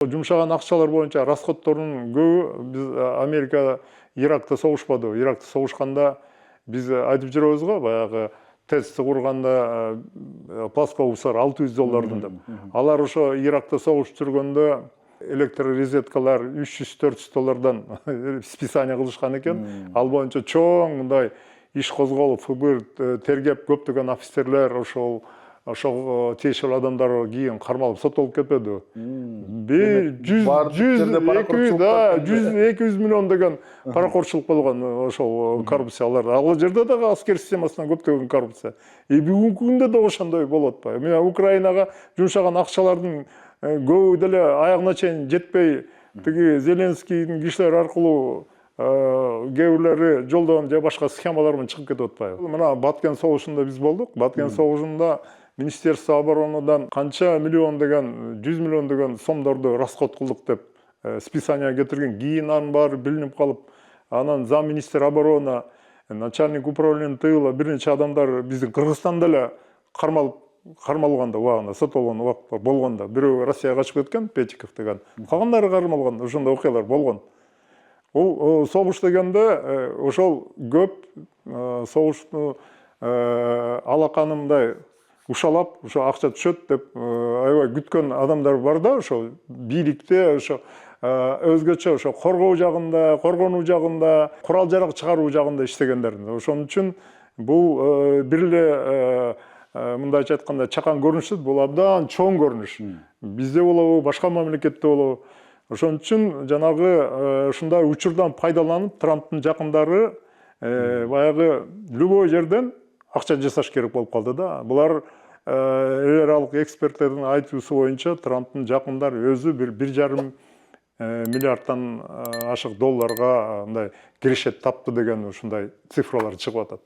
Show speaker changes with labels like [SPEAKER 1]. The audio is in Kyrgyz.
[SPEAKER 1] Жумшаган акчалар боюнча расходтордун көбү биз Америка Иракта согушпады. Иракта согушканда биз айтып жүрөбүз го, баягы ТЭЦ курганда пластиковуктар $600. Алар ошо Иракта согуш жүргөндө электр розеткалар $300–400 списание кылышкан экен. Ал боюнча чоң мындай иш козголуп, ФБР тергеп, көптөгөн офицерлер ошол тиешелүү адамдар кийин кармалып соттолуп кетпеди. 100–200 миллион деген паракорчулук болгон ошол коррупциялар. Ал жерде дагы аскер системасынан көптөгөн коррупция. Бүгүнкү күндө да ошондой болуп атпайбы? Мына Украинага жумшаган акчалардын көбү деле аягына чейин жетпей, тиги Зеленскийдин кишилери аркылуу кээ бирлери жолдон же башка схемалар менен чыгып кетип атпайбы? Мына Баткен согушунда биз болдук. Баткен согушунда Министерство оборонадан канча миллион деген, 100 миллион деген сомдорду расход кылдык деп списание кетирген. Кийин анын баары билинип калып, анан замминистр оборона, начальник управления тыла, бир нече адамдар биздин Кыргызстанда эле кармалганда убагында, соттолгон убакыт болгондо. Бирөө Россияга качып кеткен, Петиков деген. Калгандары кармалган, ошондой окуялар болгон. Бул согуш дегенде ошол көп согушту алаканы мындай ушалап, ошо акча түшөт деп аябай күткөн адамдар бар да, ошо бийликте, ошо өзгөчө ошо коргоо жагында, коргонуу жагында, курал-жарак чыгаруу жагында иштегендер. Ошон үчүн бул бир эле мындайча айтканда чакан көрүнүш, бул абдан чоң көрүнүш. Бизде болобу, башка мамлекетте болобу. Ошон үчүн жанагы ушундай учурдан пайдаланып, Трамптын жакындары баягы любой жерден акча жасаш керек болуп калды да. Булар эл аралык эксперттердин айтуусу боюнча Трамптын жакындары өзү 1,5 миллиарддан ашык долларга мындай кирешет тапты деген ушундай цифралар чыгып атат.